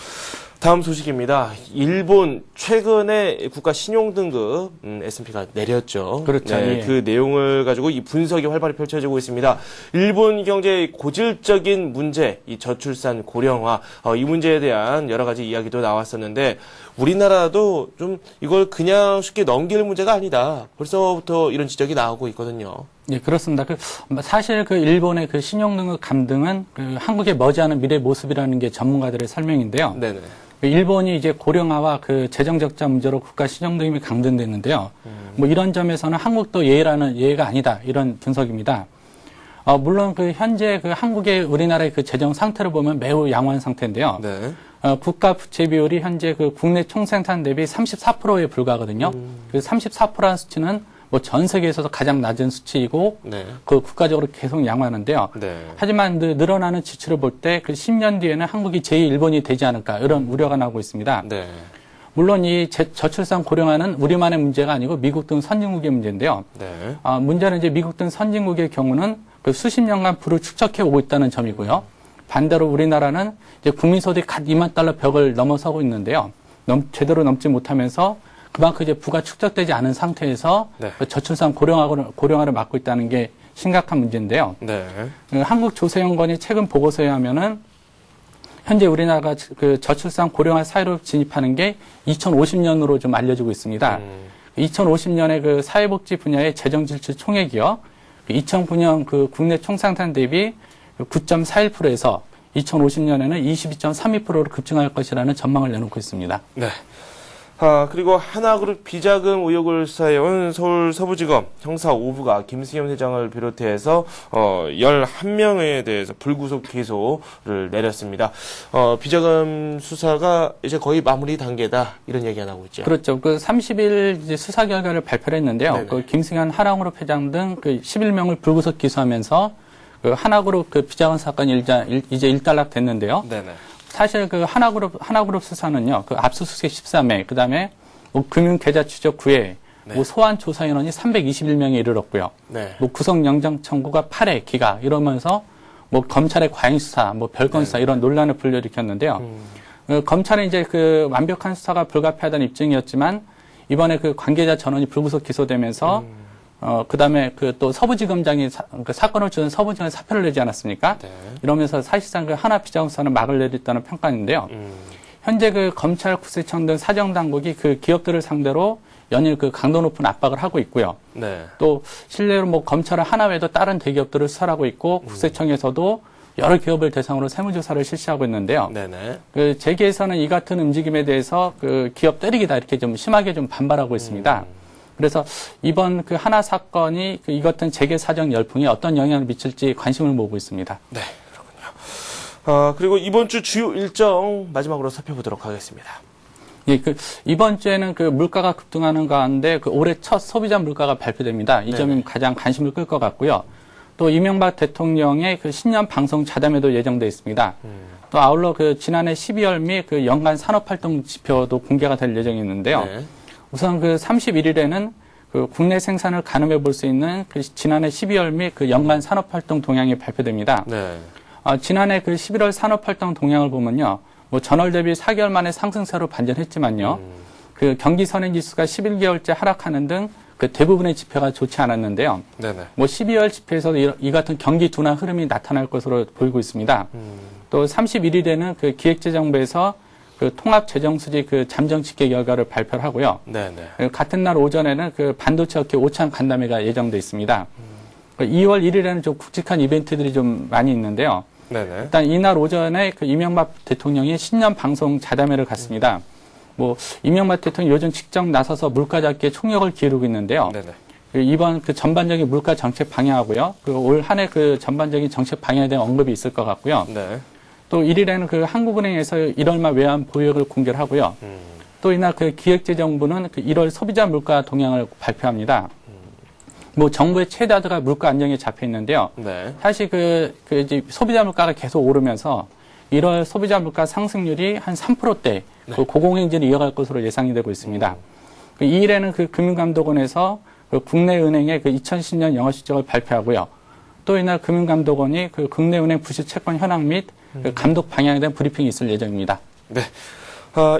다음 소식입니다. 일본 최근에 국가 신용등급 S&P가 내렸죠. 그렇죠. 네, 예. 그 내용을 가지고 이 분석이 활발히 펼쳐지고 있습니다. 일본 경제의 고질적인 문제, 이 저출산 고령화, 이 문제에 대한 여러 가지 이야기도 나왔었는데 우리나라도 좀 이걸 그냥 쉽게 넘길 문제가 아니다. 벌써부터 이런 지적이 나오고 있거든요. 예, 그렇습니다. 사실 그 일본의 그 신용등급 감등은 그 한국에 머지않은 미래 모습이라는 게 전문가들의 설명인데요. 네네. 일본이 이제 고령화와 그 재정 적자 문제로 국가 신용등급이 감등됐는데요. 뭐 이런 점에서는 한국도 예가 아니다 이런 분석입니다. 물론 그 현재 그 한국의 우리나라의 그 재정 상태를 보면 매우 양호한 상태인데요. 네. 국가 부채 비율이 현재 그 국내 총생산 대비 34%에 불과하거든요. 그 34%라는 수치는 뭐 전 세계에서도 가장 낮은 수치이고 네. 그 국가적으로 계속 양호하는데요. 네. 하지만 늘어나는 지출을 볼 때 그 10년 뒤에는 한국이 제1번이 되지 않을까 이런 우려가 나오고 있습니다. 네. 물론 이 저출산 고령화는 우리만의 문제가 아니고 미국 등 선진국의 문제인데요. 네. 문제는 이제 미국 등 선진국의 경우는 그 수십 년간 부를 축적해 오고 있다는 점이고요. 반대로 우리나라는 이제 국민소득이 갓 2만 달러 벽을 넘어서고 있는데요. 제대로 넘지 못하면서 그만큼 이제 부가 축적되지 않은 상태에서 네. 저출산 고령화를 막고 있다는 게 심각한 문제인데요. 네. 한국조세연구원이 최근 보고서에 하면은 현재 우리나라가 그 저출산 고령화 사회로 진입하는 게 2050년으로 좀 알려지고 있습니다. 2050년에 그 사회복지 분야의 재정 지출 총액이요. 2009년 그 국내 총생산 대비 9.41%에서 2050년에는 22.32%로 급증할 것이라는 전망을 내놓고 있습니다. 네. 그리고 하나그룹 비자금 의혹을 수사해온 서울 서부지검 형사 5부가 김승현 회장을 비롯해서 11명에 대해서 불구속 기소를 내렸습니다. 비자금 수사가 이제 거의 마무리 단계다 이런 얘기가 나오고 있죠. 그렇죠. 그 30일 이제 수사 결과를 발표를 했는데요. 그 김승현 하나그룹 회장 등 그 11명을 불구속 기소하면서 그 하나그룹 그 비자금 사건이 이제 일단락 됐는데요. 네네. 사실 그 하나그룹 수사는요, 그 압수수색 13회, 그 다음에 뭐 금융계좌 추적 9회, 네. 뭐 소환 조사 인원이 321명에 이르렀고요. 네. 뭐 구속영장 청구가 8회 기각 이러면서 뭐 검찰의 과잉수사, 뭐 별건수사 이런 논란을 불러일으켰는데요. 검찰은 이제 그 완벽한 수사가 불가피하다는 입증이었지만 이번에 그 관계자 전원이 불구속 기소되면서 그 다음에 그 또 서부지검장이 그 사건을 주는 서부지검에 사표를 내지 않았습니까? 네. 이러면서 사실상 그 하나 비자금 수사는 막을 내렸다는 평가인데요. 현재 그 검찰, 구세청 등 사정당국이 그 기업들을 상대로 연일 그 강도 높은 압박을 하고 있고요. 네. 또 실례로 뭐 검찰은 하나 외에도 다른 대기업들을 수사하고 있고 구세청에서도 여러 기업을 대상으로 세무조사를 실시하고 있는데요. 네네. 그 재계에서는 이 같은 움직임에 대해서 그 기업 때리기다 이렇게 좀 심하게 좀 반발하고 있습니다. 그래서 이번 그 하나 사건이 이 같은 재계 사정 열풍에 어떤 영향을 미칠지 관심을 모으고 있습니다. 네, 그렇군요. 그리고 이번 주 주요 일정 마지막으로 살펴보도록 하겠습니다. 예, 그 이번 주에는 그 물가가 급등하는 가운데 그 올해 첫 소비자 물가가 발표됩니다. 이 점이 가장 관심을 끌 것 같고요. 또 이명박 대통령의 그 신년 방송 자담회도 예정돼 있습니다. 또 아울러 그 지난해 12월 및 그 연간 산업활동 지표도 공개가 될 예정이 있는데요. 네. 우선 그 31일에는 그 국내 생산을 가늠해 볼 수 있는 그 지난해 12월 및 그 연간 산업활동 동향이 발표됩니다. 네. 지난해 그 11월 산업활동 동향을 보면요. 뭐 전월 대비 4개월 만에 상승세로 반전했지만요. 그 경기 선행지수가 11개월째 하락하는 등 그 대부분의 지표가 좋지 않았는데요. 네네. 뭐 12월 지표에서도 이 같은 경기 둔화 흐름이 나타날 것으로 보이고 있습니다. 또 31일에는 그 기획재정부에서 그 통합재정수지 그 잠정 집계 결과를 발표를 하고요. 네네. 같은 날 오전에는 그 반도체 업계 오찬 간담회가 예정돼 있습니다. 2월 1일에는 좀 굵직한 이벤트들이 좀 많이 있는데요. 네네. 일단 이날 오전에 그 이명박 대통령이 신년 방송 자담회를 갖습니다. 뭐 이명박 대통령이 요즘 직접 나서서 물가 잡기에 총력을 기울이고 있는데요. 네네. 이번 그 전반적인 물가 정책 방향하고요. 그 올 한 해 그 전반적인 정책 방향에 대한 언급이 있을 것 같고요. 네. 또 1일에는 그 한국은행에서 1월 말 외환 보유액을 공개를 하고요. 또 이날 그 기획재정부는 그 1월 소비자 물가 동향을 발표합니다. 뭐 정부의 최다드가 물가 안정에 잡혀 있는데요. 네. 사실 그 이제 소비자 물가가 계속 오르면서 1월 소비자 물가 상승률이 한 3%대 그 고공행진을 이어갈 것으로 예상이 되고 있습니다. 그 2일에는 그 금융감독원에서 그 국내 은행의 그 2010년 영업 실적을 발표하고요. 또 이날 금융감독원이 그 국내 은행 부실 채권 현황 및 그 감독 방향에 대한 브리핑이 있을 예정입니다. 네.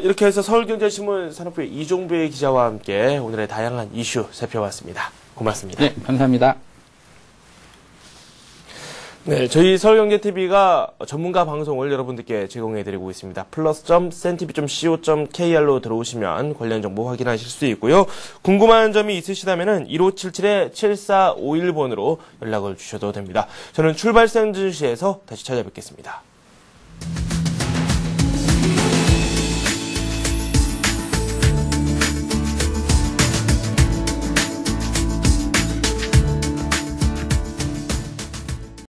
이렇게 해서 서울경제신문 산업부의 이종배 기자와 함께 오늘의 다양한 이슈 살펴봤습니다. 고맙습니다. 네, 감사합니다. 네, 저희 서울경제TV가 전문가 방송을 여러분들께 제공해드리고 있습니다. plus.cntv.co.kr로 들어오시면 관련 정보 확인하실 수 있고요. 궁금한 점이 있으시다면 1577-7451번으로 연락을 주셔도 됩니다. 저는 출발센 증시에서 다시 찾아뵙겠습니다.